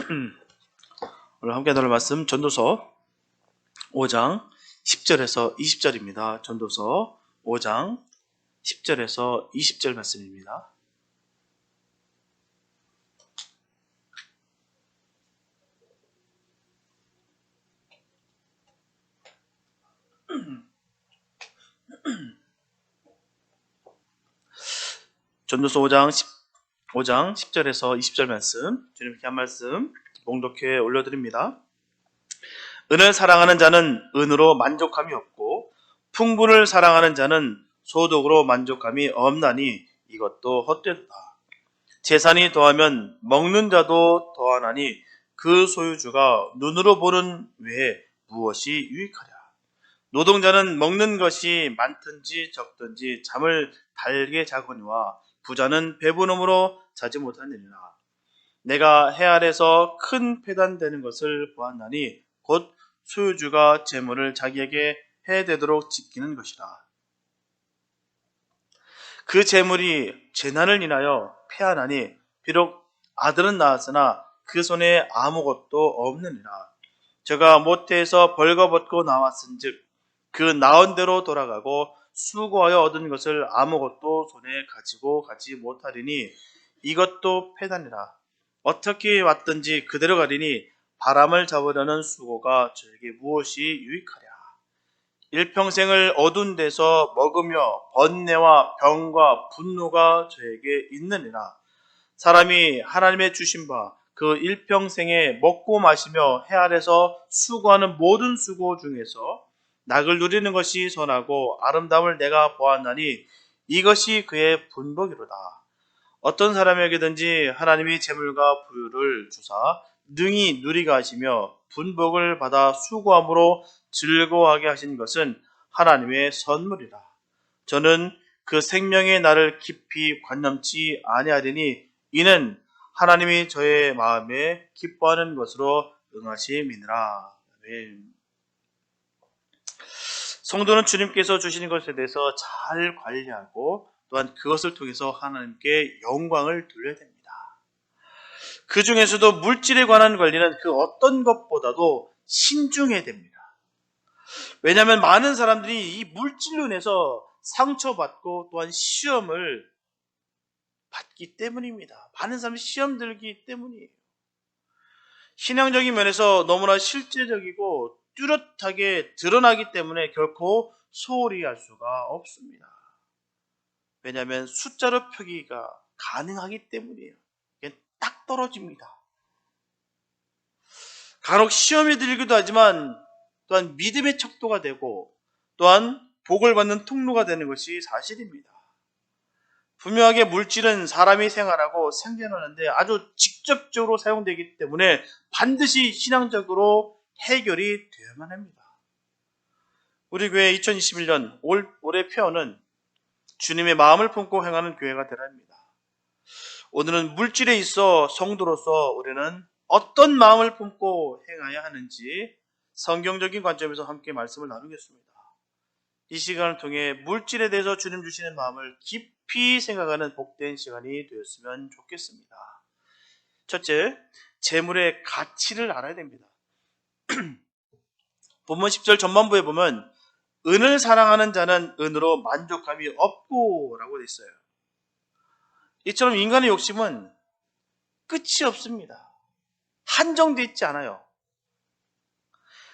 오늘 함께 나눌 말씀 전도서 5장 10절에서 20절입니다. 전도서 5장 10절에서 20절 말씀입니다. 전도서 5장 10절에서 20절 말씀, 주님께 한 말씀 봉독해 올려드립니다. 은을 사랑하는 자는 은으로 만족함이 없고 풍부를 사랑하는 자는 소득으로 만족함이 없나니 이것도 헛되다. 재산이 더하면 먹는 자도 더하나니 그 소유주가 눈으로 보는 외에 무엇이 유익하랴. 노동자는 먹는 것이 많든지 적든지 잠을 달게 자거니와 부자는 배부름으로 자지 못하느니라. 내가 해 아래서 큰 패단되는 것을 보았나니 곧 소유주가 재물을 자기에게 해되도록 지키는 것이라. 그 재물이 재난을 인하여 패하나니 비록 아들은 낳았으나 그 손에 아무것도 없느니라. 저가 모태에서 벌거벗고 나왔은즉 그 낳은 대로 돌아가고 수고하여 얻은 것을 아무것도 손에 가지고 가지 못하리니 이것도 패단이라. 어떻게 왔든지 그대로 가리니 바람을 잡으려는 수고가 저에게 무엇이 유익하랴. 일평생을 어두운 데서 먹으며 번뇌와 병과 분노가 저에게 있느니라. 사람이 하나님의 주신 바 그 일평생에 먹고 마시며 해 아래서 수고하는 모든 수고 중에서 낙을 누리는 것이 선하고 아름다움을 내가 보았나니 이것이 그의 분복이로다. 어떤 사람에게든지 하나님이 재물과 부유를 주사 능히 누리게 하시며 분복을 받아 수고함으로 즐거워하게 하신 것은 하나님의 선물이라. 저는 그 생명의 날을 깊이 관념치 아니하리니 이는 하나님이 저의 마음에 기뻐하는 것으로 응하심이니라. 아멘. 성도는 주님께서 주시는 것에 대해서 잘 관리하고 또한 그것을 통해서 하나님께 영광을 돌려야 됩니다. 그 중에서도 물질에 관한 관리는 그 어떤 것보다도 신중해야 됩니다. 왜냐하면 많은 사람들이 이 물질로 인해서 상처받고 또한 시험을 받기 때문입니다. 많은 사람이 시험 들기 때문이에요. 신앙적인 면에서 너무나 실제적이고 뚜렷하게 드러나기 때문에 결코 소홀히 할 수가 없습니다. 왜냐하면 숫자로 표기가 가능하기 때문이에요. 이게 딱 떨어집니다. 간혹 시험에 들기도 하지만 또한 믿음의 척도가 되고 또한 복을 받는 통로가 되는 것이 사실입니다. 분명하게 물질은 사람이 생활하고 생존하는데 아주 직접적으로 사용되기 때문에 반드시 신앙적으로 해결이 되어야만 합니다. 우리 교회 2021년 올해 표어는 주님의 마음을 품고 행하는 교회가 되라 합니다. 오늘은 물질에 있어 성도로서 우리는 어떤 마음을 품고 행해야 하는지 성경적인 관점에서 함께 말씀을 나누겠습니다. 이 시간을 통해 물질에 대해서 주님 주시는 마음을 깊이 생각하는 복된 시간이 되었으면 좋겠습니다. 첫째, 재물의 가치를 알아야 됩니다. 본문 10절 전반부에 보면 은을 사랑하는 자는 은으로 만족함이 없고 라고 되어 있어요. 이처럼 인간의 욕심은 끝이 없습니다. 한정되어 있지 않아요.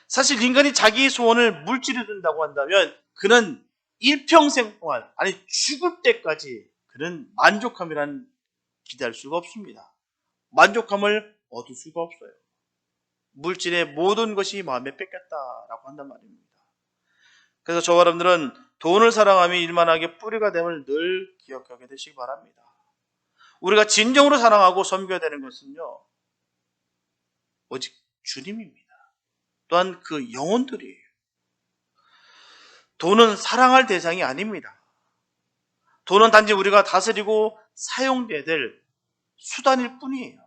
사실 인간이 자기의 소원을 물질에 둔다고 한다면 그는 일평생 동안, 아니 죽을 때까지 그는 만족함이란 기대할 수가 없습니다. 만족함을 얻을 수가 없어요. 물질의 모든 것이 마음에 뺏겼다라고 한단 말입니다. 그래서 저와 여러분들은 돈을 사랑함이 일만하게 뿌리가 됨을 늘 기억하게 되시기 바랍니다. 우리가 진정으로 사랑하고 섬겨야 되는 것은요, 오직 주님입니다. 또한 그 영혼들이에요. 돈은 사랑할 대상이 아닙니다. 돈은 단지 우리가 다스리고 사용돼야 될 수단일 뿐이에요.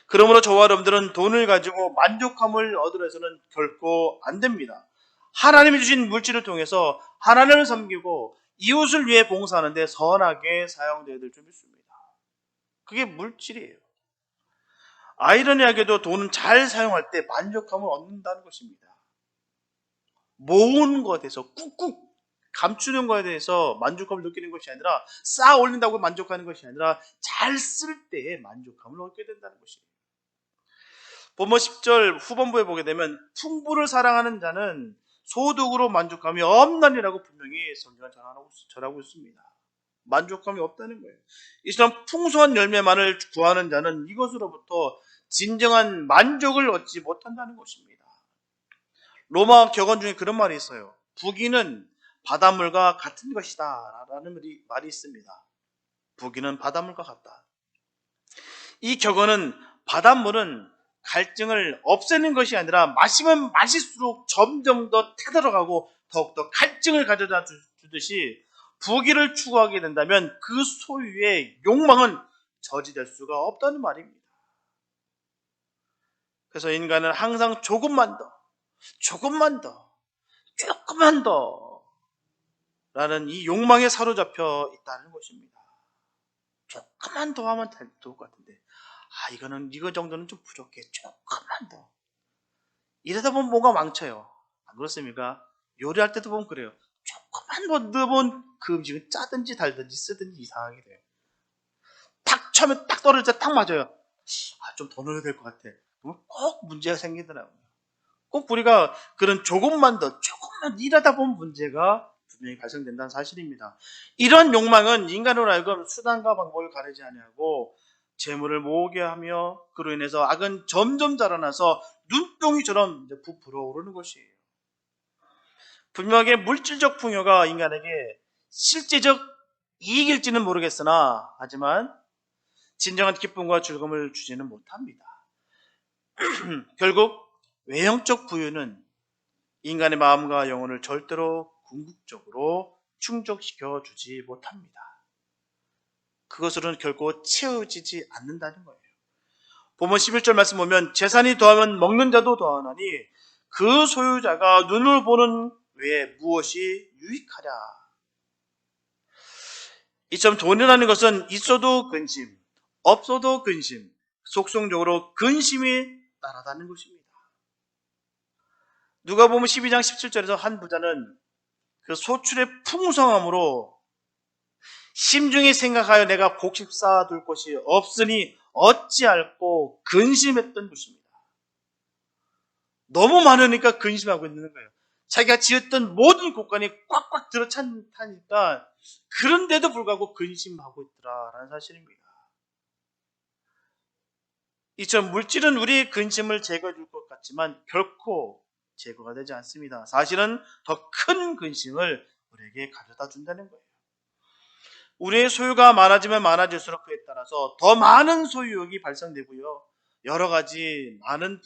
그러므로 저와 여러분들은 돈을 가지고 만족함을 얻으려 해서는 결코 안 됩니다. 하나님이 주신 물질을 통해서 하나님을 섬기고 이웃을 위해 봉사하는데 선하게 사용돼야 될 줄 믿습니다. 그게 물질이에요. 아이러니하게도 돈은 잘 사용할 때 만족감을 얻는다는 것입니다. 모으는 것에 대해서 꾹꾹 감추는 것에 대해서 만족감을 느끼는 것이 아니라 쌓아 올린다고 만족하는 것이 아니라 잘 쓸 때에 만족감을 얻게 된다는 것입니다. 본문 10절 후반부에 보게 되면 풍부를 사랑하는 자는 소득으로 만족감이 없나니라고 분명히 성경은 전하고 있습니다. 만족감이 없다는 거예요. 이처럼 풍성한 열매만을 구하는 자는 이것으로부터 진정한 만족을 얻지 못한다는 것입니다. 로마 격언 중에 그런 말이 있어요. 부귀는 바닷물과 같은 것이다 라는 말이 있습니다. 부귀는 바닷물과 같다. 이 격언은 바닷물은 갈증을 없애는 것이 아니라 마시면 마실수록 점점 더 타들어가고 더욱더 갈증을 가져다 주듯이 부귀를 추구하게 된다면 그 소유의 욕망은 저지될 수가 없다는 말입니다. 그래서 인간은 항상 조금만 더, 조금만 더, 조금만 더 라는 이 욕망에 사로잡혀 있다는 것입니다. 조금만 더 하면 될 것 같은데 이거 정도는 좀 부족해. 조금만 더. 이러다 보면 뭐가 망쳐요. 안 그렇습니까? 요리할 때도 보면 그래요. 조금만 더 넣으면 그 음식은 짜든지 달든지 쓰든지 이상하게 돼요. 딱 처음에 딱 떨어질 때 딱 맞아요. 좀 더 넣어야 될 것 같아. 그러면 꼭 문제가 생기더라고요. 꼭 우리가 그런 조금만 일하다 보면 문제가 분명히 발생된다는 사실입니다. 이런 욕망은 인간으로 하여금 수단과 방법을 가리지 아니하고 재물을 모으게 하며 그로 인해서 악은 점점 자라나서 눈덩이처럼 부풀어 오르는 것이에요. 분명하게 물질적 풍요가 인간에게 실제적 이익일지는 모르겠으나 하지만 진정한 기쁨과 즐거움을 주지는 못합니다. 결국 외형적 부유는 인간의 마음과 영혼을 절대로 궁극적으로 충족시켜 주지 못합니다. 그것으로는 결코 채워지지 않는다는 거예요. 본문 11절 말씀 보면 재산이 더하면 먹는 자도 더하나니 그 소유자가 눈을 보는 외에 무엇이 유익하랴. 이처럼 돈이라는 것은 있어도 근심, 없어도 근심, 속성적으로 근심이 따라다니는 것입니다. 누가복음 12장 17절에서 한 부자는 그 소출의 풍성함으로 심중히 생각하여 내가 곡식 쌓아둘 곳이 없으니 어찌할꼬 근심했던 것입니다. 너무 많으니까 근심하고 있는 거예요. 자기가 지었던 모든 곳간이 꽉꽉 들어차니까 그런데도 불구하고 근심하고 있더라라는 사실입니다. 이처럼 물질은 우리의 근심을 제거해 줄 것 같지만 결코 제거가 되지 않습니다. 사실은 더 큰 근심을 우리에게 가져다 준다는 거예요. 우리의 소유가 많아지면 많아질수록 그에 따라서 더 많은 소유욕이 발생되고요. 여러 가지 많은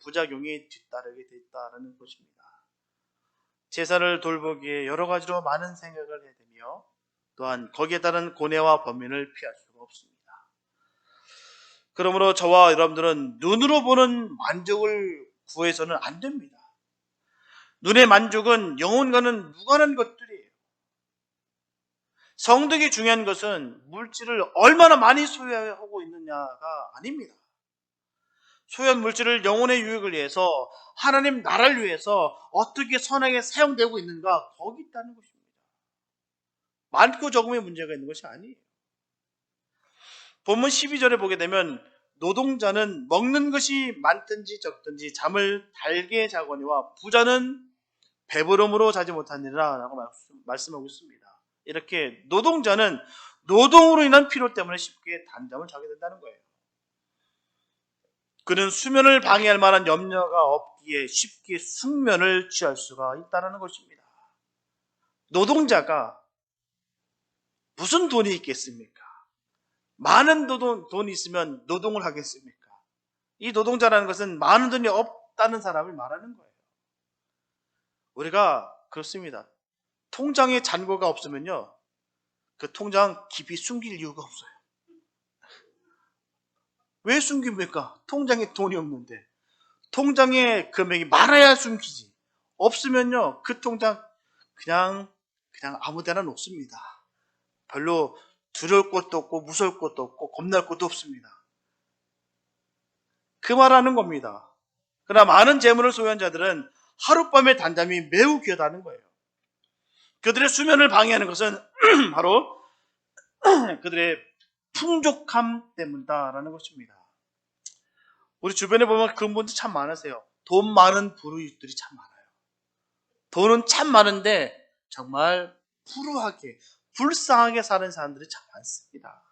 부작용이 뒤따르게 됐다는 것입니다. 제사를 돌보기에 여러 가지로 많은 생각을 해야 되며 또한 거기에 따른 고뇌와 범민을 피할 수가 없습니다. 그러므로 저와 여러분들은 눈으로 보는 만족을 구해서는 안 됩니다. 눈의 만족은 영혼과는 무관한 것들이에요. 성덕이 중요한 것은 물질을 얼마나 많이 소유하고 있느냐가 아닙니다. 소유한 물질을 영혼의 유익을 위해서 하나님 나라를 위해서 어떻게 선하게 사용되고 있는가 거기 있다는 것입니다. 많고 적음의 문제가 있는 것이 아니에요. 본문 12절에 보게 되면 노동자는 먹는 것이 많든지 적든지 잠을 달게 자거니와 부자는 배부름으로 자지 못하니라 라고 말씀하고 있습니다. 이렇게 노동자는 노동으로 인한 피로 때문에 쉽게 단잠을 자게 된다는 거예요. 그는 수면을 방해할 만한 염려가 없기에 쉽게 숙면을 취할 수가 있다는 것입니다. 노동자가 무슨 돈이 있겠습니까? 많은 돈이 있으면 노동을 하겠습니까? 이 노동자라는 것은 많은 돈이 없다는 사람을 말하는 거예요. 우리가 그렇습니다. 통장에 잔고가 없으면요, 그 통장 깊이 숨길 이유가 없어요. 왜 숨깁니까? 통장에 돈이 없는데. 통장에 금액이 많아야 숨기지. 없으면요, 그 통장 그냥 아무 데나 놓습니다. 별로 두려울 것도 없고 무서울 것도 없고 겁날 것도 없습니다. 그 말하는 겁니다. 그러나 많은 재물을 소유한 자들은 하룻밤의 단잠이 매우 귀하다는 거예요. 그들의 수면을 방해하는 것은 바로 그들의 풍족함 때문이다라는 것입니다. 우리 주변에 보면 그런 분들 참 많으세요. 돈 많은 부류들이 참 많아요. 돈은 참 많은데 정말 불우하게, 불쌍하게 사는 사람들이 참 많습니다.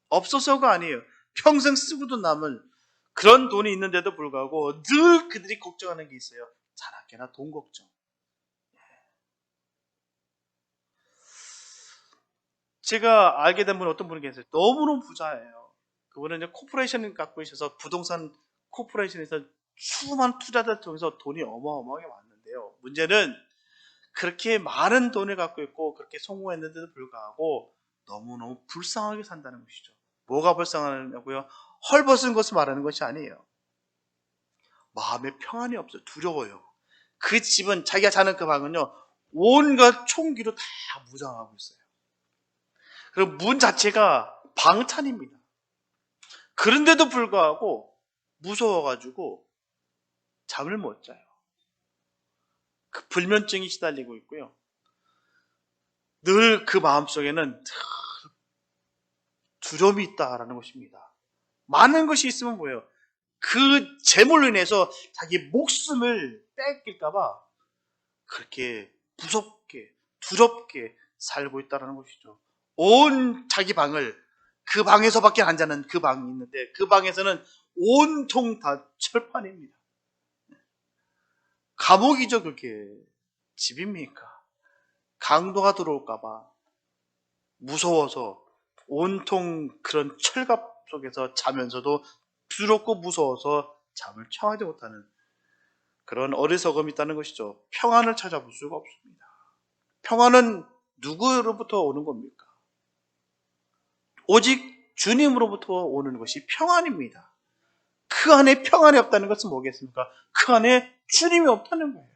없어서가 아니에요. 평생 쓰고도 남을 그런 돈이 있는데도 불구하고 늘 그들이 걱정하는 게 있어요. 자나깨나 돈 걱정. 제가 알게 된 분 어떤 분이 계세요. 너무너무 부자예요. 그분은 이제 코퍼레이션을 갖고 있어서 부동산 코퍼레이션에서 수많은 투자자들 통해서 돈이 어마어마하게 많은데요. 문제는 그렇게 많은 돈을 갖고 있고 그렇게 성공했는데도 불구하고 너무너무 불쌍하게 산다는 것이죠. 뭐가 불쌍하냐고요? 헐벗은 것을 말하는 것이 아니에요. 마음에 평안이 없어요. 두려워요. 그 집은 자기가 자는 그 방은요, 온갖 총기로 다 무장하고 있어요. 그리고 문 자체가 방탄입니다. 그런데도 불구하고 무서워가지고 잠을 못 자요. 그 불면증이 시달리고 있고요. 늘 그 마음속에는 두려움이 있다라는 것입니다. 많은 것이 있으면 뭐예요? 그 재물로 인해서 자기 목숨을 뺏길까봐 그렇게 무섭게, 두렵게 살고 있다는 것이죠. 온 자기 방을, 그 방에서밖에 안 자는 그 방이 있는데 그 방에서는 온통 다 철판입니다. 감옥이죠, 그게. 집입니까? 강도가 들어올까봐 무서워서 온통 그런 철갑 속에서 자면서도 두렵고 무서워서 잠을 청하지 못하는 그런 어리석음이 있다는 것이죠. 평안을 찾아볼 수가 없습니다. 평안은 누구로부터 오는 겁니까? 오직 주님으로부터 오는 것이 평안입니다. 그 안에 평안이 없다는 것은 뭐겠습니까? 그 안에 주님이 없다는 거예요.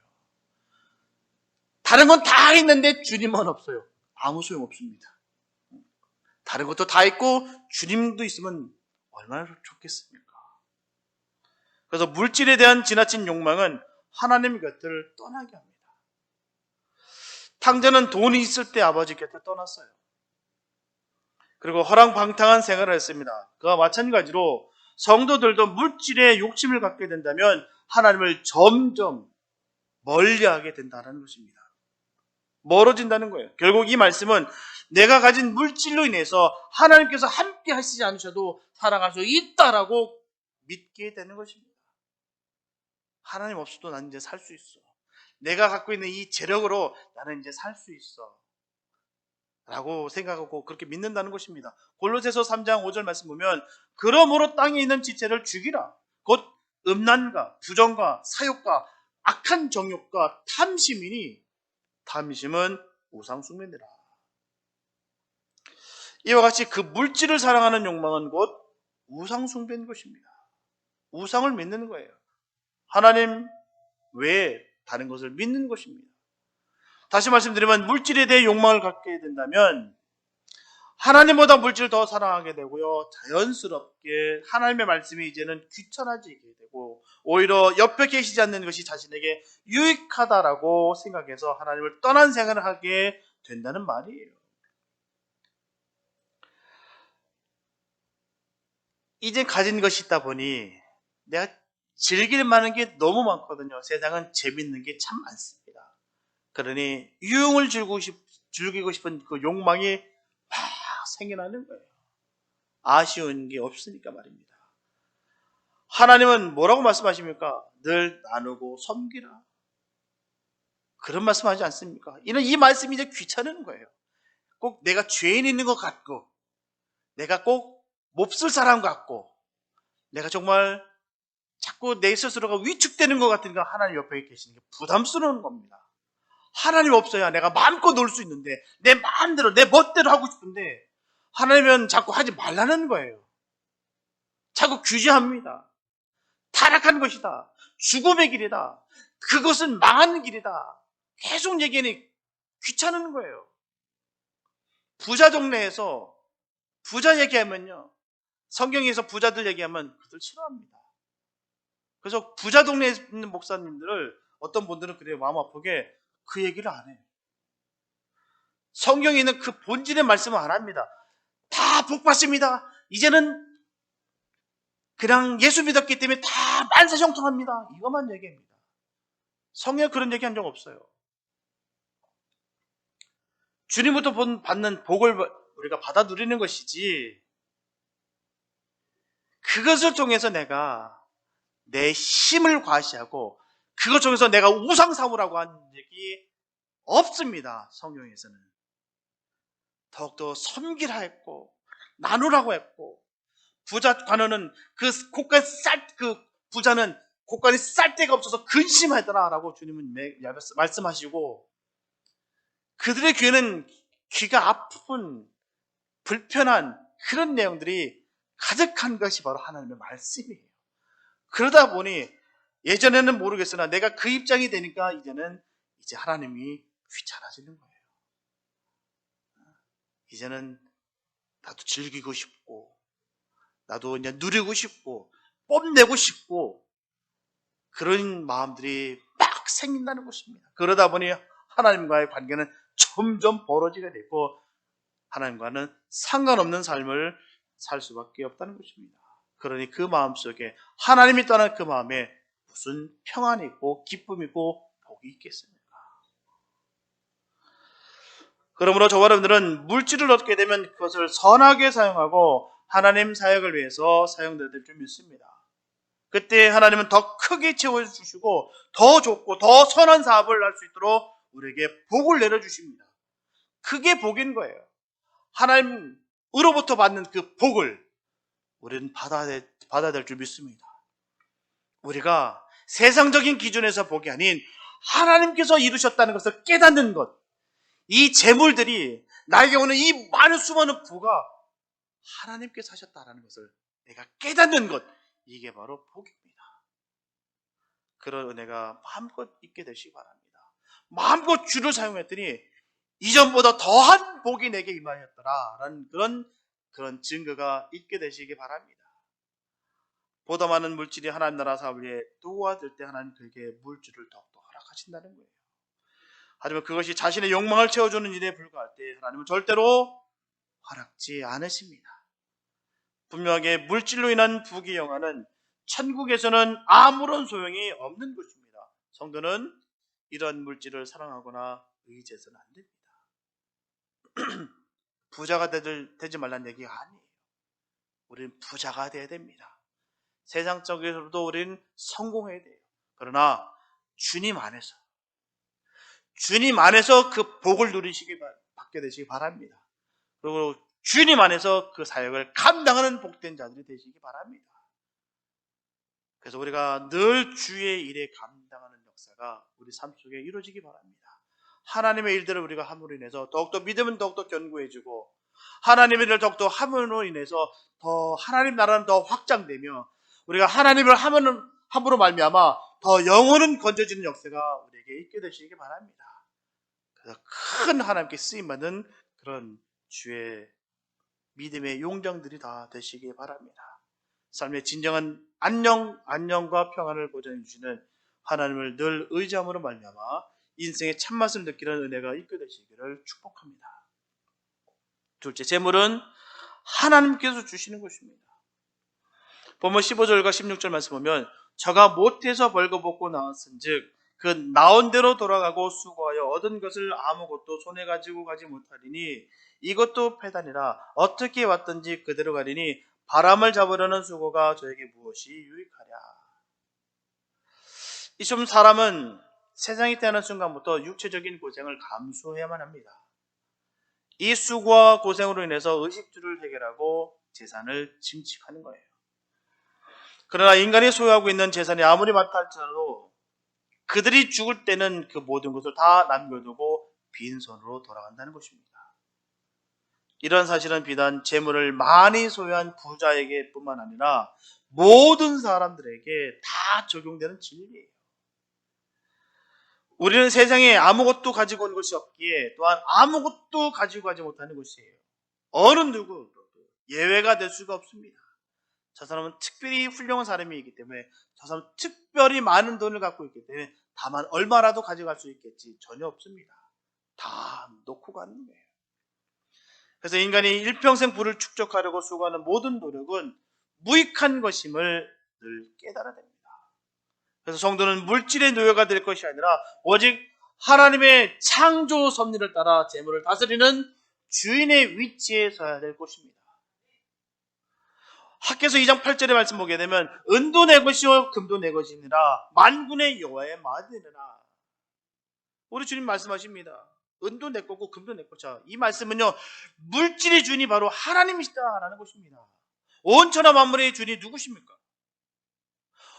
다른 건 다 있는데 주님만 없어요. 아무 소용없습니다. 다른 것도 다 있고 주님도 있으면 얼마나 좋겠습니까? 그래서 물질에 대한 지나친 욕망은 하나님 곁을 떠나게 합니다. 탕자는 돈이 있을 때 아버지 곁을 떠났어요. 그리고 허랑방탕한 생활을 했습니다. 그와 마찬가지로 성도들도 물질에 욕심을 갖게 된다면 하나님을 점점 멀리하게 된다는 것입니다. 멀어진다는 거예요. 결국 이 말씀은 내가 가진 물질로 인해서 하나님께서 함께 하시지 않으셔도 살아갈 수 있다라고 믿게 되는 것입니다. 하나님 없어도 나는 이제 살 수 있어. 내가 갖고 있는 이 재력으로 나는 이제 살 수 있어. 라고 생각하고 그렇게 믿는다는 것입니다. 골로새서 3장 5절 말씀 보면 그러므로 땅에 있는 지체를 죽이라. 곧 음란과 부정과 사욕과 악한 정욕과 탐심이니 탐심은 우상 숭배니라. 이와 같이 그 물질을 사랑하는 욕망은 곧 우상 숭배인 것입니다. 우상을 믿는 거예요. 하나님 외에 다른 것을 믿는 것입니다. 다시 말씀드리면 물질에 대해 욕망을 갖게 된다면 하나님보다 물질을 더 사랑하게 되고요. 자연스럽게 하나님의 말씀이 이제는 귀찮아지게 되고 오히려 옆에 계시지 않는 것이 자신에게 유익하다라고 생각해서 하나님을 떠난 생활을 하게 된다는 말이에요. 이제 가진 것이 있다 보니 내가 즐길 만한 게 너무 많거든요. 세상은 재밌는 게 참 많습니다. 그러니 유흥을 즐기고 싶은 그 욕망이 막 생겨나는 거예요. 아쉬운 게 없으니까 말입니다. 하나님은 뭐라고 말씀하십니까? 늘 나누고 섬기라. 그런 말씀하지 않습니까? 이 말씀이 이제 귀찮은 거예요. 꼭 내가 죄인 있는 것 같고 내가 꼭 몹쓸 사람 같고 내가 정말 자꾸 내 스스로가 위축되는 것 같으니까 하나님 옆에 계시는 게 부담스러운 겁니다. 하나님 없어야 내가 마음껏 놀 수 있는데 내 마음대로 내 멋대로 하고 싶은데 하나님은 자꾸 하지 말라는 거예요. 자꾸 규제합니다. 타락한 것이다. 죽음의 길이다. 그것은 망하는 길이다. 계속 얘기하니 귀찮은 거예요. 부자 동네에서 부자 얘기하면요. 성경에서 부자들 얘기하면 그들 싫어합니다. 그래서 부자 동네에 있는 목사님들을 어떤 분들은 그래요. 마음 아프게 그 얘기를 안 해요. 성경에 있는 그 본질의 말씀을 안 합니다. 다 복 받습니다. 이제는 그냥 예수 믿었기 때문에 다 만사형통합니다. 이것만 얘기합니다. 성경에 그런 얘기 한 적 없어요. 주님부터 받는 복을 우리가 받아 누리는 것이지, 그것을 통해서 내가 내 힘을 과시하고 그것 통해서 내가 우상 삼으라고 하는 얘기 없습니다. 성경에서는. 더욱더 섬기라 했고 나누라고 했고, 부자 관원은 그 부자는 곳간에 쌀 데가 없어서 근심하더라라고 주님은 말씀하시고, 그들의 귀에는 귀가 아픈 불편한 그런 내용들이 가득한 것이 바로 하나님의 말씀이에요. 그러다 보니 예전에는 모르겠으나 내가 그 입장이 되니까 이제 하나님이 귀찮아지는 거예요. 이제는 나도 즐기고 싶고 나도 그냥 누리고 싶고 뽐내고 싶고 그런 마음들이 막 생긴다는 것입니다. 그러다 보니 하나님과의 관계는 점점 벌어지게 되고 하나님과는 상관없는 삶을 살 수밖에 없다는 것입니다. 그러니 그 마음속에 하나님이 떠난 그 마음에 무슨 평안이 있고 기쁨이 있고 복이 있겠습니까? 그러므로 저와 여러분들은 물질을 얻게 되면 그것을 선하게 사용하고 하나님 사역을 위해서 사용되어야 될 줄 믿습니다. 그때 하나님은 더 크게 채워주시고 더 좋고 더 선한 사업을 할 수 있도록 우리에게 복을 내려주십니다. 그게 복인 거예요. 하나님으로부터 받는 그 복을 우리는 받아야 될 줄 믿습니다. 우리가 세상적인 기준에서 복이 아닌 하나님께서 이루셨다는 것을 깨닫는 것, 이 재물들이 나에게 오는 이 많은 수많은 부가 하나님께서 하셨다는 것을 내가 깨닫는 것, 이게 바로 복입니다. 그런 은혜가 마음껏 있게 되시기 바랍니다. 마음껏 주를 사용했더니 이전보다 더한 복이 내게 임하였더라라는 그런 증거가 있게 되시기 바랍니다. 보다 많은 물질이 하나님 나라 사업을 위해 도와줄 때 하나님 그에게 물질을 더욱더 허락하신다는 거예요. 하지만 그것이 자신의 욕망을 채워주는 일에 불과할 때 하나님은 절대로 허락지 않으십니다. 분명하게 물질로 인한 부귀 영화는 천국에서는 아무런 소용이 없는 것입니다. 성도는 이런 물질을 사랑하거나 의지해서는 안 됩니다. 부자가 되지 말라는 얘기가 아니에요. 우리는 부자가 돼야 됩니다. 세상적으로도 우리는 성공해야 돼요. 그러나 주님 안에서 그 복을 받게 되시기 바랍니다. 그리고 주님 안에서 그 사역을 감당하는 복된 자들이 되시기 바랍니다. 그래서 우리가 늘 주의 일에 감당하는 역사가 우리 삶 속에 이루어지기 바랍니다. 하나님의 일들을 우리가 함으로 인해서 더욱더 믿음은 더욱더 견고해지고 하나님의 일을 더욱더 함으로 인해서 더 하나님 나라는 더 확장되며 우리가 하나님을 함으로 말미암아 더 영혼은 건져지는 역사가 우리에게 있게 되시기 바랍니다. 그래서 큰 하나님께 쓰임받는 그런 주의 믿음의 용정들이 다 되시기 바랍니다. 삶의 진정한 안녕과 평안을 보장해 주시는 하나님을 늘 의지함으로 말미암아 인생의 참맛을 느끼는 은혜가 있게 되시기를 축복합니다. 둘째, 재물은 하나님께서 주시는 것입니다. 본문 15절과 16절 말씀 보면 저가 못해서 벌거벗고 나왔은즉 그 나온 대로 돌아가고 수고하여 얻은 것을 아무것도 손에 가지고 가지 못하리니 이것도 패단이라 어떻게 왔든지 그대로 가리니 바람을 잡으려는 수고가 저에게 무엇이 유익하랴. 이 좀 사람은 세상이 태어난 순간부터 육체적인 고생을 감수해야만 합니다. 이 수고와 고생으로 인해서 의식주를 해결하고 재산을 증식하는 거예요. 그러나 인간이 소유하고 있는 재산이 아무리 많다 할지라도 그들이 죽을 때는 그 모든 것을 다 남겨두고 빈손으로 돌아간다는 것입니다. 이런 사실은 비단 재물을 많이 소유한 부자에게 뿐만 아니라 모든 사람들에게 다 적용되는 진리예요. 우리는 세상에 아무것도 가지고 온 것이 없기에 또한 아무것도 가지고 가지 못하는 것이에요. 어느 누구도 예외가 될 수가 없습니다. 저 사람은 특별히 훌륭한 사람이기 때문에, 저 사람은 특별히 많은 돈을 갖고 있기 때문에 다만 얼마라도 가져갈 수 있겠지. 전혀 없습니다. 다 놓고 가는 거예요. 그래서 인간이 일평생 부를 축적하려고 수고하는 모든 노력은 무익한 것임을 늘 깨달아야 됩니다. 그래서 성도는 물질의 노예가 될 것이 아니라 오직 하나님의 창조 섭리를 따라 재물을 다스리는 주인의 위치에 서야 될 것입니다. 학개서 2장 8절의 말씀 보게 되면 은도 내 것이요 금도 내 것이니라 만군의 여호와의 마음이니라. 우리 주님 말씀하십니다. 은도 내 거고 금도 내 거죠. 이 말씀은요, 물질의 주인이 바로 하나님이시다라는 것입니다. 온 천하 만물의 주인이 누구십니까?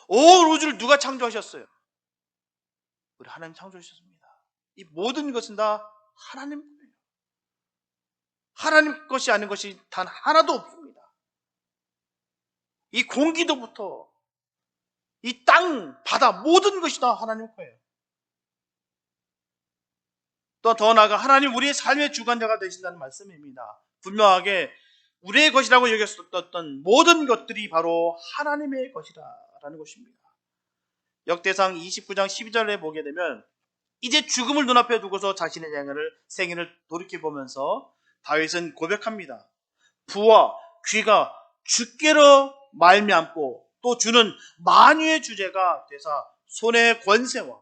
온 우주를 누가 창조하셨어요? 우리 하나님 창조하셨습니다. 이 모든 것은 다 하나님 거예요. 하나님 것이 아닌 것이 단 하나도 없습니다. 이 공기도부터 이 땅, 바다 모든 것이 다 하나님 거예요. 또 더 나아가 하나님 우리의 삶의 주관자가 되신다는 말씀입니다. 분명하게 우리의 것이라고 여겼었던 모든 것들이 바로 하나님의 것이라는 것입니다. 역대상 29장 12절에 보게 되면 이제 죽음을 눈앞에 두고서 자신의 생애를 돌이켜보면서 다윗은 고백합니다. 부와 귀가 주께로 말미암고 또 주는 만유의 주제가 되사 손에 권세와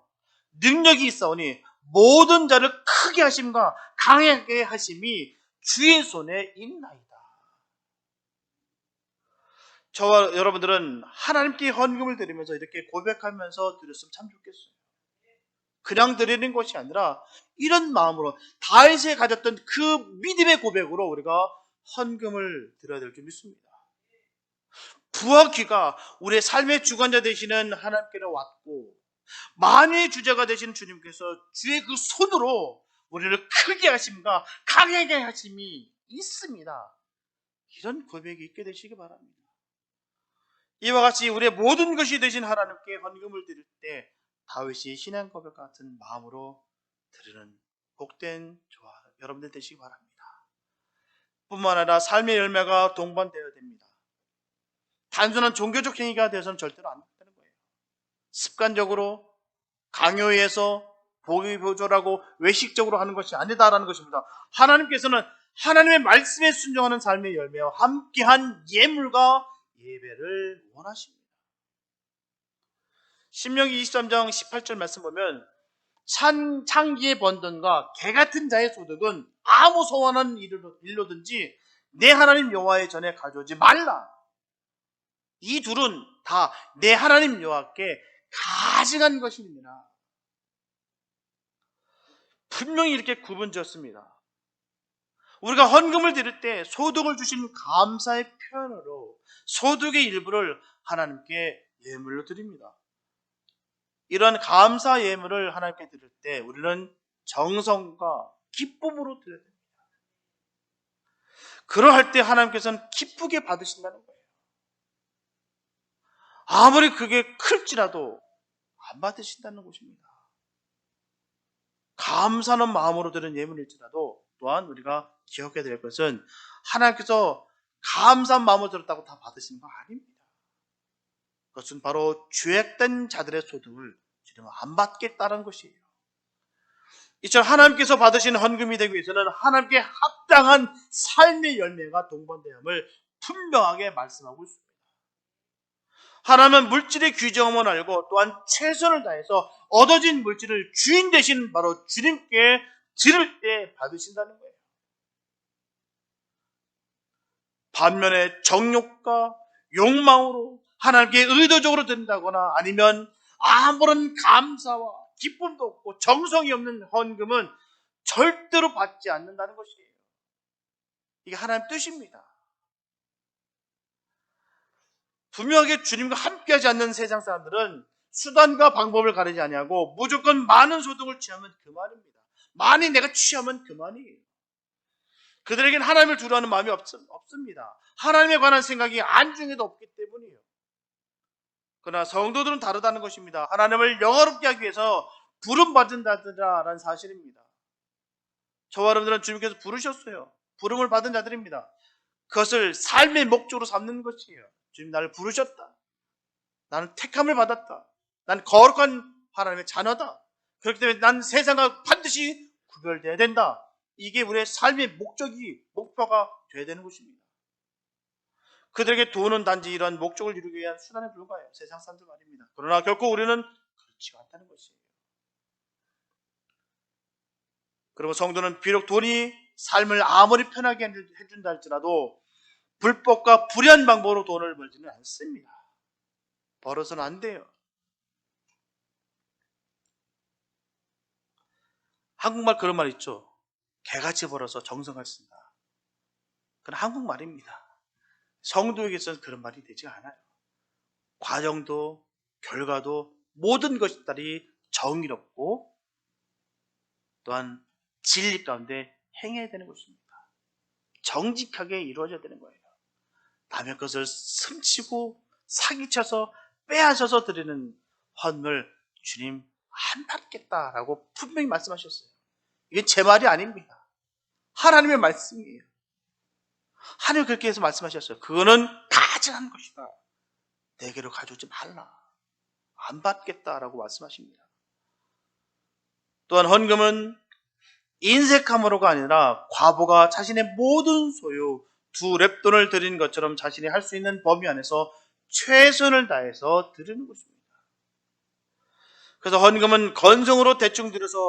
능력이 있사오니 모든 자를 크게 하심과 강하게 하심이 주의 손에 있나이다. 저와 여러분들은 하나님께 헌금을 드리면서 이렇게 고백하면서 드렸으면 참 좋겠어요. 그냥 드리는 것이 아니라 이런 마음으로 다윗이 가졌던 그 믿음의 고백으로 우리가 헌금을 드려야 될 줄 믿습니다. 부와 귀가 우리의 삶의 주관자 되시는 하나님께로 왔고 만유의 주제가 되시는 주님께서 주의 그 손으로 우리를 크게 하심과 강하게 하심이 있습니다. 이런 고백이 있게 되시기 바랍니다. 이와 같이 우리의 모든 것이 되신 하나님께 헌금을 드릴 때 다윗이 신앙 고백 같은 마음으로 드리는 복된 저와 여러분들 되시기 바랍니다. 뿐만 아니라 삶의 열매가 동반되어야 됩니다. 단순한 종교적 행위가 되어서는 절대로 안 된다는 거예요. 습관적으로 강요해서 보기 보조라고 외식적으로 하는 것이 아니다라는 것입니다. 하나님께서는 하나님의 말씀에 순종하는 삶의 열매와 함께한 예물과 예배를 원하십니다. 신명기 23장 18절 말씀 보면 창기의 번돈과 개같은 자의 소득은 아무 소원한 일로든지 내 하나님 여호와의 전에 가져오지 말라. 이 둘은 다 내 하나님 여호와께 가증한 것입니다. 분명히 이렇게 구분지었습니다. 우리가 헌금을 드릴 때 소득을 주신 감사의 표현으로 소득의 일부를 하나님께 예물로 드립니다. 이런 감사 예물을 하나님께 드릴 때 우리는 정성과 기쁨으로 드려야 됩니다. 그러할 때 하나님께서는 기쁘게 받으신다는 거예요. 아무리 그게 클지라도 안 받으신다는 것입니다. 감사하는 마음으로 드는 예물일지라도 또한 우리가 기억해야 될 것은 하나님께서 감사한 마음으로 들었다고 다 받으시는 거 아닙니다. 그것은 바로 죄악된 자들의 소득을 주님은 안 받겠다는 것이에요. 이처럼 하나님께서 받으신 헌금이 되기 위해서는 하나님께 합당한 삶의 열매가 동반되음을 분명하게 말씀하고 있습니다. 하나님은 물질의 규정을 알고 또한 최선을 다해서 얻어진 물질을 주인 되신 바로 주님께 드릴 때 받으신다는 거예요. 반면에 정욕과 욕망으로 하나님께 의도적으로 드린다거나 아니면 아무런 감사와 기쁨도 없고 정성이 없는 헌금은 절대로 받지 않는다는 것이에요. 이게 하나님의 뜻입니다. 분명하게 주님과 함께하지 않는 세상 사람들은 수단과 방법을 가리지 아니하고 무조건 많은 소득을 취하면 그만입니다. 많이 내가 취하면 그만이에요. 그들에게는 하나님을 두려워하는 마음이 없습니다. 하나님에 관한 생각이 안중에도 없기 때문이에요. 그러나 성도들은 다르다는 것입니다. 하나님을 영화롭게 하기 위해서 부름받은 자들이라는 사실입니다. 저와 여러분들은 주님께서 부르셨어요. 부름을 받은 자들입니다. 그것을 삶의 목적으로 삼는 것이에요. 주님 나를 부르셨다. 나는 택함을 받았다. 난 거룩한 하나님의 자녀다. 그렇기 때문에 난 세상과 반드시 구별돼야 된다. 이게 우리의 삶의 목표가 돼야 되는 것입니다. 그들에게 돈은 단지 이러한 목적을 이루기 위한 수단에 불과해요. 세상 사람들 말입니다. 그러나 결코 우리는 그렇지 않다는 것이에요. 그리고 성도는 비록 돈이 삶을 아무리 편하게 해준다 할지라도 불법과 불의한 방법으로 돈을 벌지는 않습니다. 벌어서는 안 돼요. 한국말 그런 말 있죠. 개같이 벌어서 정성을 쓴다. 그건 한국말입니다. 성도에게서는 그런 말이 되지 않아요. 과정도 결과도 모든 것들이 정의롭고 또한 진리 가운데 행해야 되는 것입니다. 정직하게 이루어져야 되는 거예요. 남의 것을 훔치고 사기쳐서 빼앗아서 드리는 헌물 주님 안 받겠다라고 분명히 말씀하셨어요. 이게 제 말이 아닙니다. 하나님의 말씀이에요. 하나님 그렇게 해서 말씀하셨어요. 그거는 가증한 것이다. 내게로 가져오지 말라. 안 받겠다라고 말씀하십니다. 또한 헌금은 인색함으로가 아니라 과부가 자신의 모든 소유 두 렙돈을 드린 것처럼 자신이 할 수 있는 범위 안에서 최선을 다해서 드리는 것입니다. 그래서 헌금은 건성으로 대충 들여서는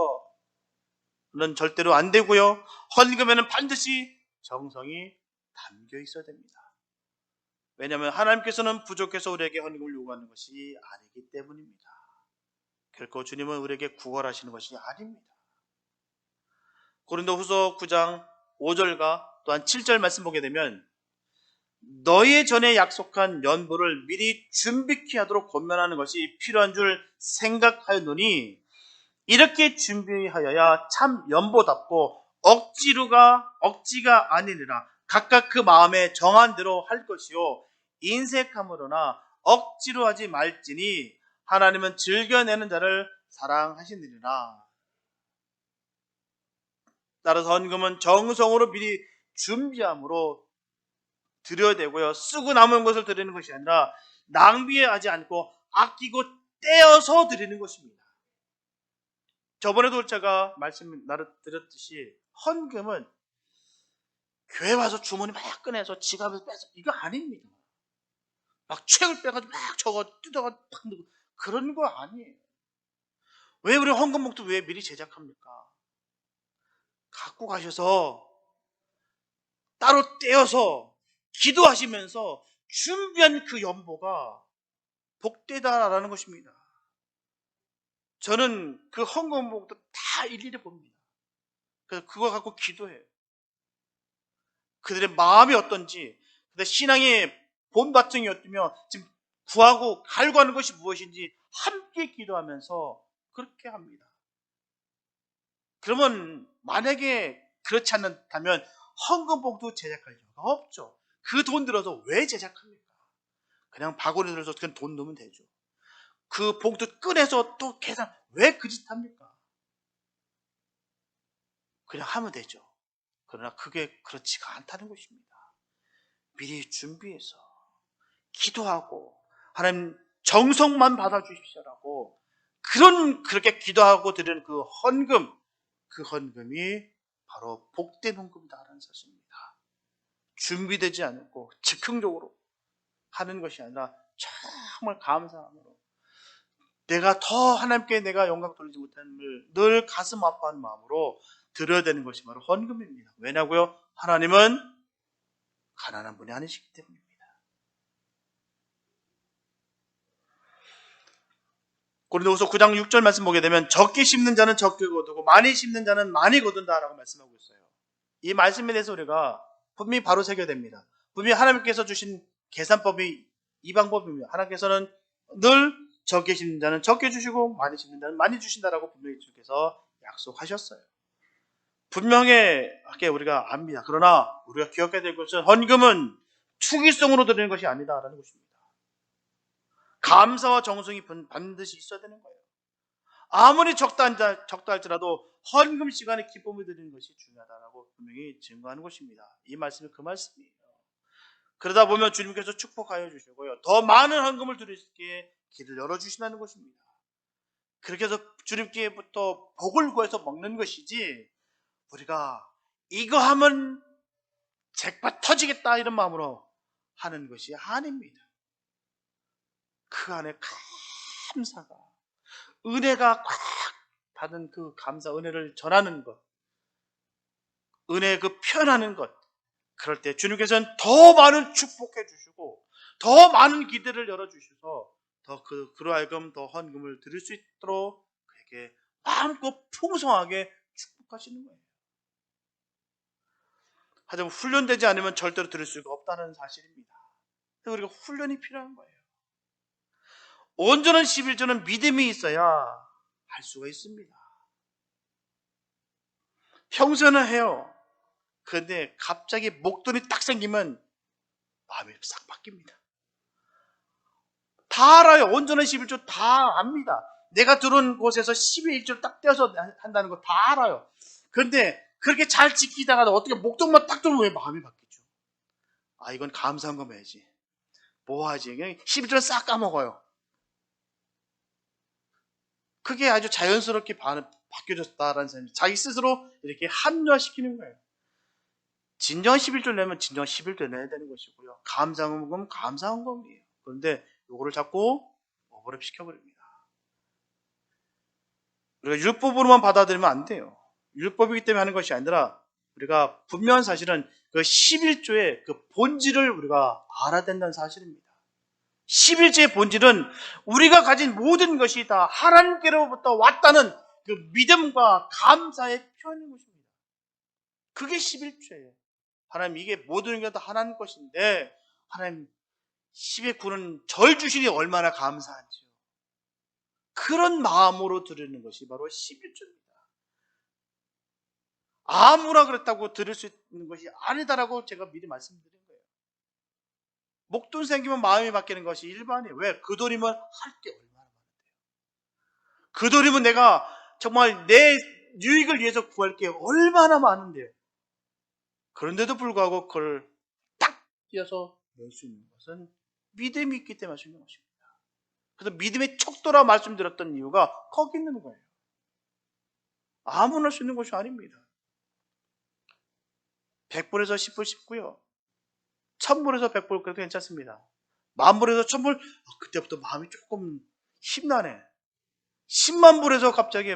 절대로 안 되고요. 헌금에는 반드시 정성이 담겨 있어야 됩니다. 왜냐하면 하나님께서는 부족해서 우리에게 헌금을 요구하는 것이 아니기 때문입니다. 결코 주님은 우리에게 구걸하시는 것이 아닙니다. 고린도후서 9장 5절과 또한 7절 말씀 보게 되면 너희의 전에 약속한 연보를 미리 준비케 하도록 권면하는 것이 필요한 줄 생각하였노니 이렇게 준비하여야 참 연보답고 억지가 아니니라. 각각 그 마음에 정한 대로 할 것이요 인색함으로나 억지로 하지 말지니 하나님은 즐겨내는 자를 사랑하시느니라. 따라서 헌금은 정성으로 미리 준비함으로 드려야 되고요. 쓰고 남은 것을 드리는 것이 아니라 낭비하지 않고 아끼고 떼어서 드리는 것입니다. 저번에도 제가 말씀 드렸듯이 헌금은 교회 와서 주머니 막 꺼내서 지갑에서 빼서 이거 아닙니다. 막 책을 빼가지고 막 뜯어가지고 팍 넣고 그런 거 아니에요. 왜 우리 헌금목도 왜 미리 제작합니까? 갖고 가셔서 따로 떼어서 기도하시면서 준비한 그 연보가 복되다라는 것입니다. 저는 그 헌금목도 다 일일이 봅니다. 그래서 그거 갖고 기도해요. 그들의 마음이 어떤지, 그들의 신앙의 본바탕이 어떠며 지금 구하고 갈구하는 것이 무엇인지 함께 기도하면서 그렇게 합니다. 그러면 만약에 그렇지 않다면 헌금봉도 제작할 이유가 없죠. 그 돈 들어서 왜 제작합니까? 그냥 바구니 들어서 그냥 돈 넣으면 되죠. 그 봉투 꺼내서 또 계산 왜 그 짓 합니까? 그냥 하면 되죠. 그러나 그게 그렇지가 않다는 것입니다. 미리 준비해서 기도하고 하나님 정성만 받아주십시오라고 그렇게 기도하고 드리는 그 헌금이 바로 복된 헌금이다라는 사실입니다. 준비되지 않고 즉흥적으로 하는 것이 아니라 정말 감사함으로 내가 더 하나님께 내가 영광 돌리지 못함을 늘 가슴 아파하는 마음으로 드려야 되는 것이 바로 헌금입니다. 왜냐고요? 하나님은 가난한 분이 아니시기 때문입니다. 고린도후서 9장 6절 말씀 보게 되면 적게 심는 자는 적게 거두고 많이 심는 자는 많이 거둔다라고 말씀하고 있어요. 이 말씀에 대해서 우리가 분명히 바로 새겨야 됩니다. 분명히 하나님께서 주신 계산법이 이 방법입니다. 하나님께서는 늘 적게 심는 자는 적게 주시고 많이 심는 자는 많이 주신다라고 분명히 주께서 약속하셨어요. 분명하게 우리가 압니다. 그러나 우리가 기억해야 될 것은 헌금은 투기성으로 드리는 것이 아니다라는 것입니다. 감사와 정성이 반드시 있어야 되는 거예요. 아무리 적다 할지라도 헌금 시간에 기쁨을 드리는 것이 중요하다라고 분명히 증거하는 것입니다. 이 말씀이 그 말씀이에요. 그러다 보면 주님께서 축복하여 주시고요. 더 많은 헌금을 드릴 수 있게 길을 열어주신다는 것입니다. 그렇게 해서 주님께부터 복을 구해서 먹는 것이지, 우리가 이거 하면 잭팟 터지겠다 이런 마음으로 하는 것이 아닙니다. 그 안에 감사가, 은혜가 꽉 받은 그 감사, 은혜를 전하는 것, 은혜의 그 표현하는 것, 그럴 때 주님께서는 더 많은 축복해 주시고 더 많은 기대를 열어주셔서 더 그로 하여금 더 헌금을 드릴 수 있도록 그에게 마음껏 풍성하게 축복하시는 거예요. 하지만 훈련되지 않으면 절대로 드릴 수가 없다는 사실입니다. 그래서 우리가 훈련이 필요한 거예요. 온전한 11조는 믿음이 있어야 할 수가 있습니다. 평소에는 해요. 그런데 갑자기 목돈이 딱 생기면 마음이 싹 바뀝니다. 다 알아요. 온전한 11조 다 압니다. 내가 들어온 곳에서 11조 딱 떼어서 한다는 거 다 알아요. 그런데 그렇게 잘 지키다가 어떻게 목돈만 딱 들어오면 왜 마음이 바뀌죠? 아, 이건 감사한 거 해야지. 뭐 하지? 그냥 11조는 싹 까먹어요. 그게 아주 자연스럽게 바뀌어졌다라는 생각이 자기 스스로 이렇게 합리화시키는 거예요. 진정한 11조를 내면 진정한 11조 내야 되는 것이고요. 감사한 건 감사한 겁니다. 그런데 요거를 자꾸 오버랩 시켜버립니다. 우리가 율법으로만 받아들이면 안 돼요. 율법이기 때문에 하는 것이 아니라 우리가 분명한 사실은 그 11조의 그 본질을 우리가 알아야 된다는 사실입니다. 11조의 본질은 우리가 가진 모든 것이 다 하나님께로부터 왔다는 그 믿음과 감사의 표현인 것입니다. 그게 11조예요. 하나님, 이게 모든 게 다 하나님 것인데 하나님 10의 9는 절 주시니 얼마나 감사한지요. 그런 마음으로 드리는 것이 바로 11조입니다. 아무나 그랬다고 드릴 수 있는 것이 아니다라고 제가 미리 말씀드린 거예요. 목돈 생기면 마음이 바뀌는 것이 일반이에요. 왜? 그 돈이면 할 게 얼마나 많은데요. 그 돈이면 내가 정말 내 유익을 위해서 구할 게 얼마나 많은데요. 그런데도 불구하고 그걸 딱 띄어서 낼 수 있는 것은 믿음이 있기 때문에 할 수 있는 것입니다. 그래서 믿음의 척도라 말씀드렸던 이유가 거기 있는 거예요. 아무나 할 수 있는 것이 아닙니다. 100불에서 10불 쉽고요. 1000불에서 100불 그래도 괜찮습니다. 10,000불에서 1000불 그때부터 마음이 조금 힘나네. 10만 불에서 갑자기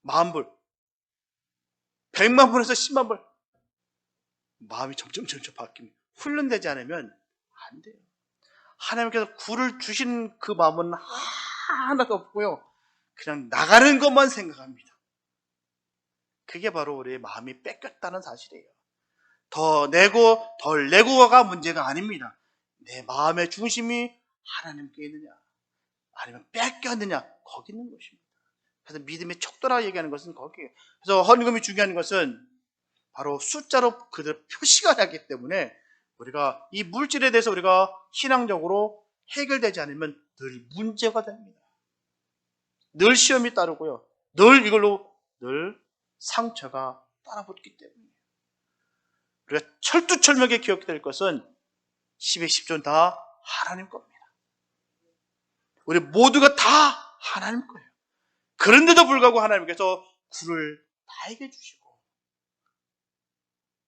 10,000불, 100만 불에서 10만 불 마음이 점점 바뀝니다. 훈련되지 않으면 안 돼요. 하나님께서 구를 주신 그 마음은 하나도 없고요. 그냥 나가는 것만 생각합니다. 그게 바로 우리의 마음이 뺏겼다는 사실이에요. 더 내고 덜 내고가 문제가 아닙니다. 내 마음의 중심이 하나님께 있느냐 아니면 뺏겼느냐 거기 있는 것입니다. 그래서 믿음의 척도라 얘기하는 것은 거기에요. 그래서 헌금이 중요한 것은 바로 숫자로 그대로 표시가 나기 때문에 우리가 이 물질에 대해서 우리가 신앙적으로 해결되지 않으면 늘 문제가 됩니다. 늘 시험이 따르고요. 늘 이걸로 늘 상처가 따라붙기 때문이에요. 우리가 철두철미하게 기억될 것은 10의 10조는 다 하나님 겁니다. 우리 모두가 다 하나님 거예요. 그런데도 불구하고 하나님께서 구를 나에게 주시고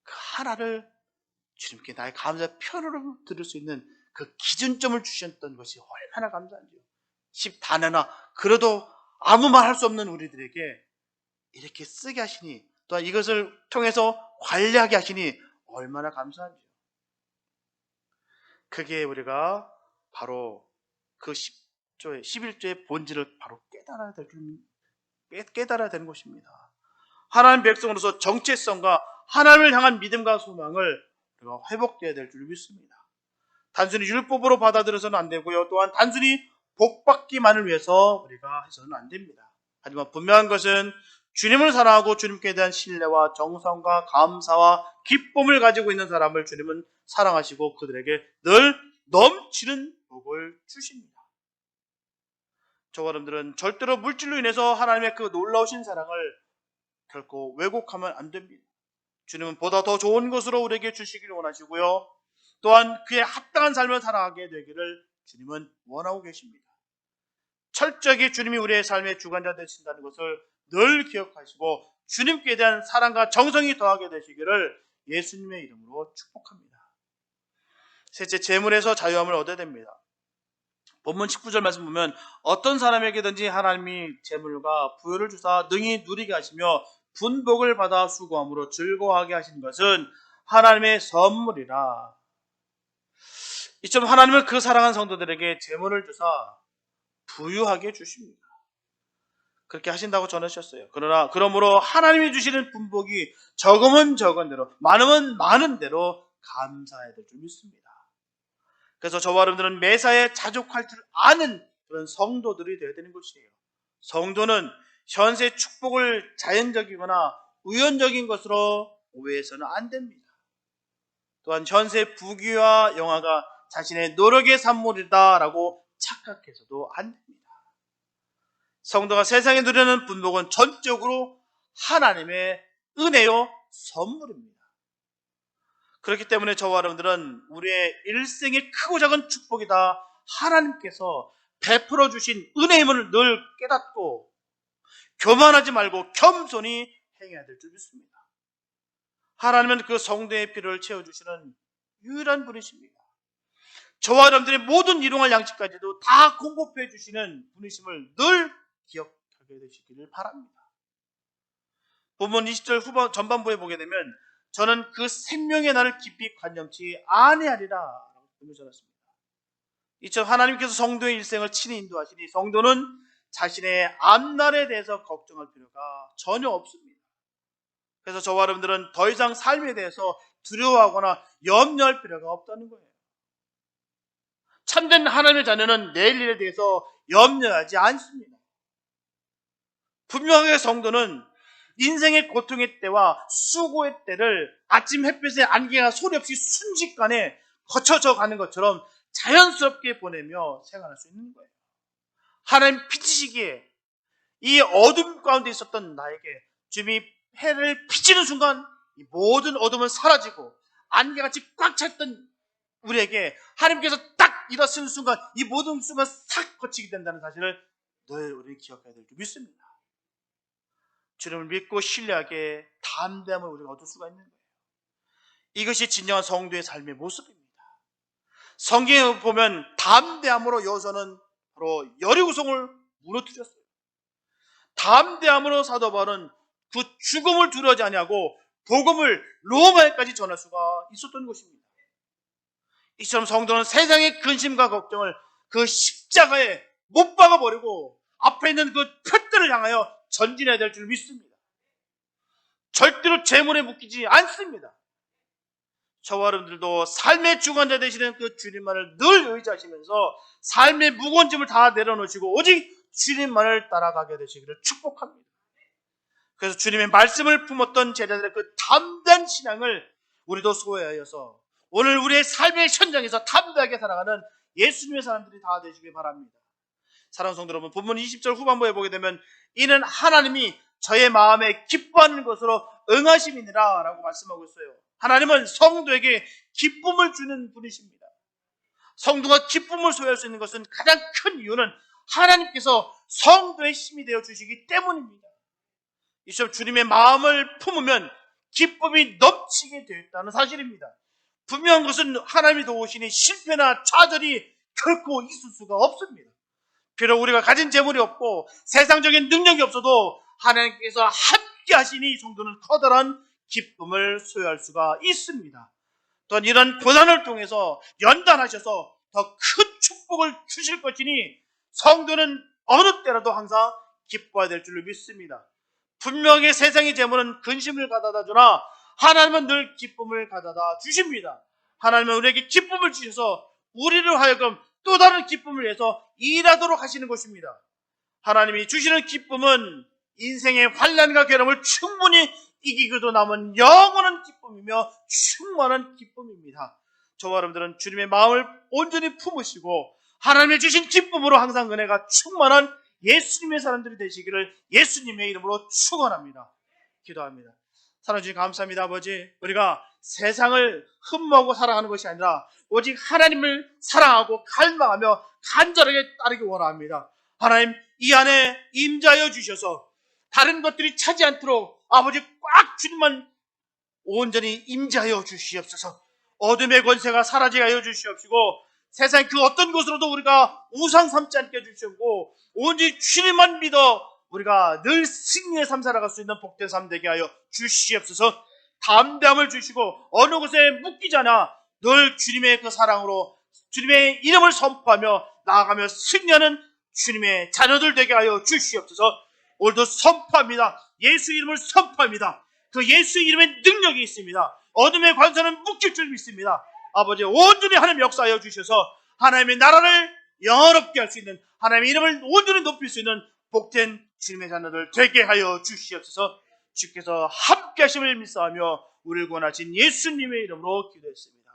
그 하나를 주님께 나의 감사의 표현으로 드릴 수 있는 그 기준점을 주셨던 것이 얼마나 감사한지요. 10 다 내나 그래도 아무 말 할 수 없는 우리들에게 이렇게 쓰게 하시니 또한 이것을 통해서 관리하게 하시니 얼마나 감사한지요. 그게 우리가 바로 그 10조의 11조의 본질을 바로 깨달아야 되는 것입니다. 하나님 백성으로서 정체성과 하나님을 향한 믿음과 소망을 우리가 회복되어야 될 줄 믿습니다. 단순히 율법으로 받아들여서는 안 되고요. 또한 단순히 복받기만을 위해서 우리가 해서는 안 됩니다. 하지만 분명한 것은 주님을 사랑하고 주님께 대한 신뢰와 정성과 감사와 기쁨을 가지고 있는 사람을 주님은 사랑하시고 그들에게 늘 넘치는 복을 주십니다. 저와 여러분들은 절대로 물질로 인해서 하나님의 그 놀라우신 사랑을 결코 왜곡하면 안 됩니다. 주님은 보다 더 좋은 것으로 우리에게 주시기를 원하시고요. 또한 그에 합당한 삶을 살아가게 되기를 주님은 원하고 계십니다. 철저하게 주님이 우리의 삶의 주관자 되신다는 것을 늘 기억하시고 주님께 대한 사랑과 정성이 더하게 되시기를 예수님의 이름으로 축복합니다. 셋째, 재물에서 자유함을 얻어야 됩니다. 본문 19절 말씀 보면 어떤 사람에게든지 하나님이 재물과 부여를 주사 능히 누리게 하시며 분복을 받아 수고함으로 즐거워하게 하신 것은 하나님의 선물이라. 이처럼 하나님은 그 사랑한 성도들에게 재물을 주사 부유하게 주십니다. 그렇게 하신다고 전하셨어요. 그러므로 하나님이 주시는 분복이 적으면 적은 대로, 많으면 많은 대로 감사해야 될 줄 믿습니다. 그래서 저와 여러분들은 매사에 자족할 줄 아는 그런 성도들이 되어야 되는 것이에요. 성도는 현세 축복을 자연적이거나 우연적인 것으로 오해해서는 안 됩니다. 또한 현세 부귀와 영화가 자신의 노력의 산물이다라고 착각해서도 안 됩니다. 성도가 세상에 누리는 분복은 전적으로 하나님의 은혜요 선물입니다. 그렇기 때문에 저와 여러분들은 우리의 일생의 크고 작은 축복이다 하나님께서 베풀어 주신 은혜임을 늘 깨닫고 교만하지 말고 겸손히 행해야 될 줄 믿습니다. 하나님은 그 성도의 필요를 채워주시는 유일한 분이십니다. 저와 여러분들의 모든 일용할 양식까지도 다 공급해 주시는 분이심을 늘 기억하게 되시기를 바랍니다. 본문 20절 후반 전반부에 보게 되면 저는 그 생명의 날을 깊이 관념치 아니하리라 라고 전했습니다. 이처럼 하나님께서 성도의 일생을 친히 인도하시니 성도는 자신의 앞날에 대해서 걱정할 필요가 전혀 없습니다. 그래서 저와 여러분들은 더 이상 삶에 대해서 두려워하거나 염려할 필요가 없다는 거예요. 참된 하나님의 자녀는 내일 일에 대해서 염려하지 않습니다. 분명하게 성도는 인생의 고통의 때와 수고의 때를 아침 햇빛의 안개가 소리 없이 순식간에 거쳐져 가는 것처럼 자연스럽게 보내며 생활할 수 있는 거예요. 하나님 비치시기에 이 어둠 가운데 있었던 나에게 주님이 해를 비치는 순간 이 모든 어둠은 사라지고 안개같이 꽉 찼던 우리에게 하나님께서 딱 일어서는 순간 이 모든 순간 싹 거치게 된다는 사실을 늘 우리 기억해야 될 줄 믿습니다. 주님을 믿고 신뢰하게 담대함을 우리가 얻을 수가 있는 거예요. 이것이 진정한 성도의 삶의 모습입니다. 성경에 보면 담대함으로 여호수아는 바로 여리고성을 무너뜨렸어요. 담대함으로 사도 바울은 그 죽음을 두려워하지 아니하고 복음을 로마에까지 전할 수가 있었던 것입니다. 이처럼 성도는 세상의 근심과 걱정을 그 십자가에 못 박아버리고 앞에 있는 그 표들을 향하여 전진해야 될 줄 믿습니다. 절대로 재물에 묶이지 않습니다. 저와 여러분들도 삶의 주관자 되시는 그 주님만을 늘 의지하시면서 삶의 무거운 짐을 다 내려놓으시고 오직 주님만을 따라가게 되시기를 축복합니다. 그래서 주님의 말씀을 품었던 제자들의 그 담대한 신앙을 우리도 소유하여서 오늘 우리의 삶의 현장에서 담대하게 살아가는 예수님의 사람들이 다 되시길 바랍니다. 사랑하는 성도 여러분, 본문 20절 후반부에 보게 되면 이는 하나님이 저의 마음에 기뻐하는 것으로 응하심이니라 라고 말씀하고 있어요. 하나님은 성도에게 기쁨을 주는 분이십니다. 성도가 기쁨을 소유할 수 있는 것은 가장 큰 이유는 하나님께서 성도의 힘이 되어 주시기 때문입니다. 이처럼 주님의 마음을 품으면 기쁨이 넘치게 되었다는 사실입니다. 분명한 것은 하나님이 도우시니 실패나 좌절이 결코 있을 수가 없습니다. 비록 우리가 가진 재물이 없고 세상적인 능력이 없어도 하나님께서 함께 하시니 성도는 커다란 기쁨을 소유할 수가 있습니다. 또한 이런 고난을 통해서 연단하셔서 더 큰 축복을 주실 것이니 성도는 어느 때라도 항상 기뻐해야 될 줄로 믿습니다. 분명히 세상의 재물은 근심을 가져다 주나 하나님은 늘 기쁨을 가져다 주십니다. 하나님은 우리에게 기쁨을 주셔서 우리를 하여금 또 다른 기쁨을 위해서 일하도록 하시는 것입니다. 하나님이 주시는 기쁨은 인생의 환난과 괴로움을 충분히 이기고도 남은 영원한 기쁨이며 충만한 기쁨입니다. 저와 여러분들은 주님의 마음을 온전히 품으시고 하나님의 주신 기쁨으로 항상 은혜가 충만한 예수님의 사람들이 되시기를 예수님의 이름으로 축원합니다. 기도합니다. 사랑해 주님 감사합니다, 아버지. 우리가 세상을 흠모하고 사랑하는 것이 아니라 오직 하나님을 사랑하고 갈망하며 간절하게 따르기 원합니다. 하나님, 이 안에 임자여 주셔서 다른 것들이 차지 않도록 아버지 꽉 주님만 온전히 임자여 주시옵소서. 어둠의 권세가 사라지게 하여 주시옵시고 세상 그 어떤 곳으로도 우리가 우상 삼지 않게 해주시고 오직 주님만 믿어 우리가 늘 승리의 삶 살아갈 수 있는 복된 삶 되게 하여 주시옵소서. 담대함을 주시고 어느 곳에 묶이지 않아 늘 주님의 그 사랑으로 주님의 이름을 선포하며 나아가며 승리하는 주님의 자녀들 되게 하여 주시옵소서. 오늘도 선포합니다. 예수 이름을 선포합니다. 그 예수 이름의 능력이 있습니다. 어둠의 관사는 묶일 줄 믿습니다. 아버지, 온전히 하나님 역사하여 주셔서 하나님의 나라를 영원롭게 할 수 있는, 하나님의 이름을 온전히 높일 수 있는 복된 주님의 자녀들 되게 하여 주시옵소서. 주께서 함께 하심을 믿사하며 우리를 구원하신 예수님의 이름으로 기도했습니다.